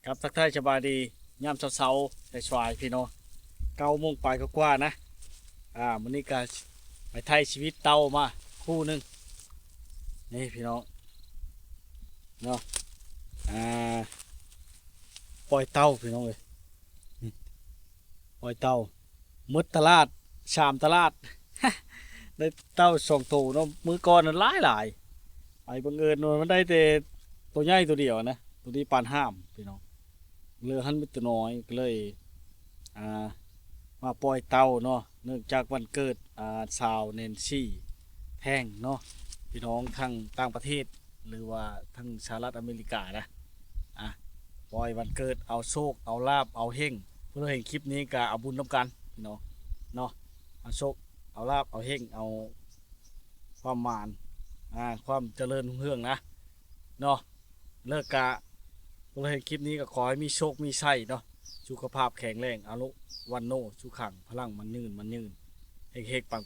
ครับทักทายสบายดียามเช้าๆแต่สวายพี่น้อง9 โมงไปก็กว่านะมื้อนี้ก็ไปไทยชีวิตเต่ามาคู่หนึงนี่พี่น้องเนาะอ่าปล่อยเต่าพี่น้องเลยนี่ปล่อยเต่าหมดตลาดชามตลาดได้เต่า2 ตัวเนาะมื้อก่อนนั้นหลายไปบังเอิญว่ามันได้แต่ตัวใหญ่ตัวเดียวนะตัวนี้ปานห้ามพี่น้องเรือหันเป็นตัวน้อยก็เลยอ่า มาปล่อยเต่าเนาะเนื่องจากวันเกิดชาวเนนซี่แท่งเนาะพี่น้องทางต่างประเทศหรือว่าทางสหรัฐอเมริกานะอ่ะปล่อยวันเกิดเอาโชคเอาลาบเอาเฮงเพื่อเห็นคลิปนี้ก็เอาบุญน้ำกันพี่น้องเนาะเอาโชคเอาลาบเอาเฮงเอาความหมานความเจริญรุ่งเรืองนะเนาะเลิกกะเพื่อเห็นคลิปนี้ก็ขอให้มีโชคมีชัยเนาะสุขภาพแข็งแรงอารุวันโนสุขังพลังมันยืนเฮกปัง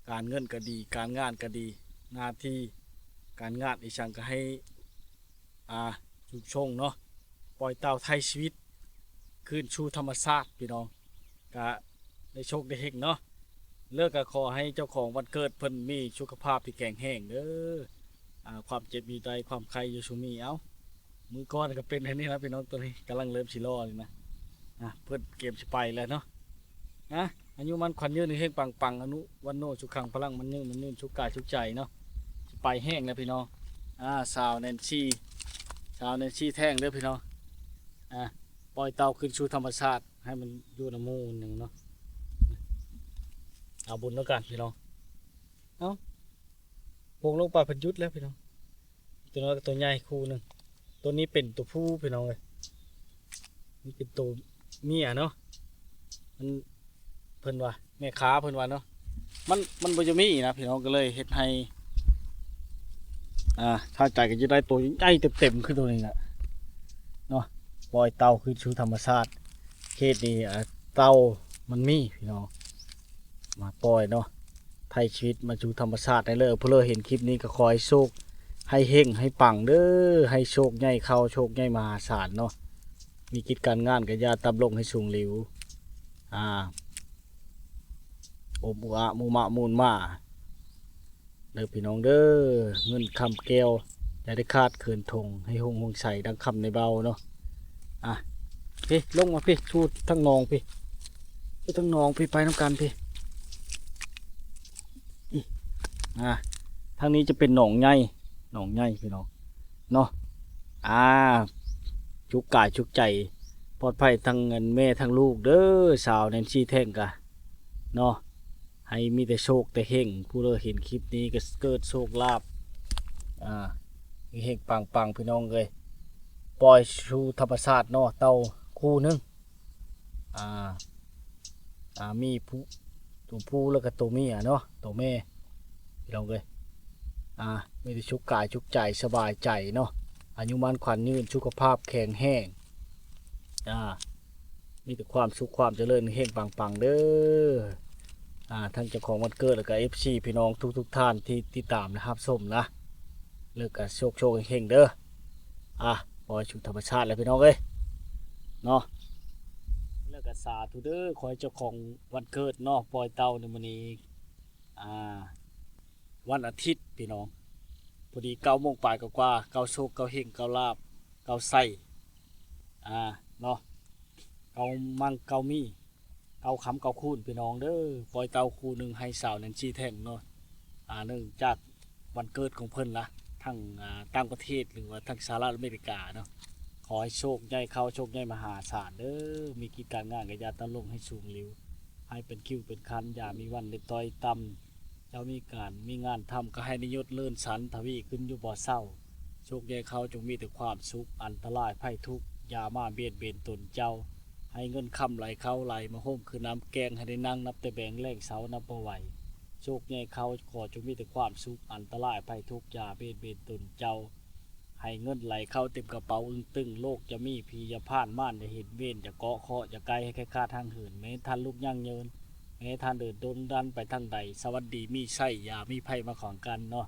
การเงินก็ดีการงานก็ดีหน้าที่การงานอีช่างก็ให้ชุกชงเนาะปล่อยเต่าไทยชีวิตคืนชูธรรมชาติพี่น้องก็ได้โชคได้เฮกเนาะเลิกก็ขอให้เจ้าของวันเกิดเพิ่นมีสุขภาพที่แข็งแรงเด้ความเจ็บมีใดความใครอยู่ชุมีมือก้อนก็เป็นแค่นี้นะพี่น้องตัวนี้กำลังเริ่มชิลอเลยนะเพื่อนเกมสิไปแล้วเนาะอายุมันขวัญยืนเฮงปังอนุวันโนชุกขังพลังมันยืนชุกกายชุกใจเนาะสิไปแห้งแล้วพี่น้องสาวแนนซี่แท่งเด้อพี่น้องปล่อยเตาขึ้นสู่ธรรมชาติให้มันอยู่น้ำมูหนึ่งเนาะเอาบุญแล้วกันพี่น้องเอาโป่งลงไปพันยุดแล้วพี่น้องตัวน้อยกับตัวใหญ่คู่หนึ่งตัวนี้เป็นตัวผู้พี่น้องเลยนี่เป็นตัวเมียเนาะมันเพิ่นว่าแม่ค้าเพิ่นว่าเนาะมันบ่จะมีนะพี่น้องก็เลยเฮ็ดให้ถ้าใจก็จะได้ตัวใหญ่เต็มขึ้นตัวนี้แหละเนาะปล่อยเต่าคือชูธรรมชาติเขตนี้เต่ามันมีพี่น้องมาปล่อยเนาะไทยชีวิตมาชูธรรมชาติได้เลยเพื่อเห็นคลิปนี้ก็คอยโชคให้เฮงให้ปังเด้อให้โชคใหญ่เข้าโชคใหญ่มหาศาลเนาะมีกิจการงานก็อย่าตำลงให้สูงหลิวโอมอะมูมะมูลมาเด้อพี่น้องเด้อเงินคำแก้วอย่าได้คาดเขินทงให้หงใส่ดังคำในเบาเนาะพี่ลงมาพี่ทูดทั้งนองพี่ทั้งนองพี่ไปน้ำกันพี่ทางนี้จะเป็นหนองใหญ่พี่น้องเนาะชุกกายชุกใจปลอดภัยทั้งเงินแม่ทั้งลูกเด้อสาวแนนซี่แท่งกะเนาะให้มีแต่โชคแต่เฮงผู้เราเห็นคลิปนี้ก็เกิดโชคลาภเฮงปังพี่น้องเลยปล่อยชูธรรมชาติเนาะเต่าคู่หนึงมีตัวผู้แล้วก็ตัวเมียเนาะตัวแม่พี่น้องเลยมีแต่ชุกกายชุกใจสบายใจเนาะอายุมันขวัญยืนสุขภาพแข็งแรงมีแต่ความสุขความเจริญเฮงปังเด้อทั้งเจ้าของวันเกิดแล้วก็FCพี่น้องทุกท่านที่ติดตามนะครับส้มนะเลิกกับโชคเฮงเด้อปล่อยชูธรรมชาติเลยพี่น้องเอ้ยเนาะเลิกกับสาธุเด้อขอให้เจ้าของวันเกิดเนาะปล่อยเต่าในมื้อนี้วันอาทิตย์พี่น้องพอดี9 โมงปลายกว่าเก้าโชคเก้าเฮงเก้าลาบเก้าไส้เนาะเก้ามั่งเก้ามีเก้าคำเก้าคูณพี่น้องเด้อปล่อยเต่าคู่หนึ่งให้สาวแนนซี่แท่งเนาะเนื่องจากวันเกิดของเพิ่นละทั้งต่างประเทศหรือว่าทั้งสหรัฐอเมริกาเนาะขอให้โชคใหญ่เข้าโชคใหญ่มหาศาลเด้อมีกิจการงานกับยาตะลงให้สูงหลิวให้เป็นคิวเป็นคันอย่ามีวันเล็ดต้อยต่ำเจ้ามีงานทำก็ให้นิยศเลื่อนสันทวีขึ้นอยู่บ่อเศร้าโชคใหญ่เข้าจงมีแต่ความสุขอันตรายภัยทุกข์อย่ามาเบียดเบียนตนเจ้าให้เงินคำไหลเข้าไหลมาห้มคือน้ำแกงให้ได้นั่งนับแต่แบงแรงเสานับประไหวโชคใหญ่เขาขอจงมีแต่ความสุขอันตรายภัยทุกข์อย่าเบียดเบียนตนเจ้าให้เงินไหลเข้าเต็มกระเป๋าอึ้งตึงโลกจะมีพีจะผ่านม่านจะเห็นเว้นจะเกาะเคาะจะไกลให้แค่ค่าทางเหินแม้ท่านลูกยั่งเยินแม้ท่านเดินดนดันไปทางใดสวัสดีมีไส้อย่ามีไพ่มาของกันเนาะ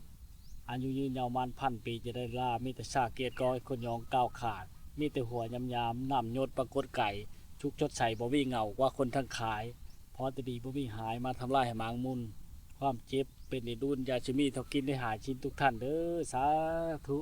อายุยืนยาวมัน1,000 ปีจะได้ลามีแต่ชาเกียรติก้อยคนยองก้าวขาด มีแต่หัวยำๆน้ำหยดปรากฏไก่ชุกชดใส่บ่มีเหงากว่าคนทั้งขายพอแตดีบ่มีหายมาทำลายให้หมางมุนความเจ็บเป็นไอ้ดุนยาชิมีเท่ากินได้หาชิ้นทุกท่านเด้อสาธุ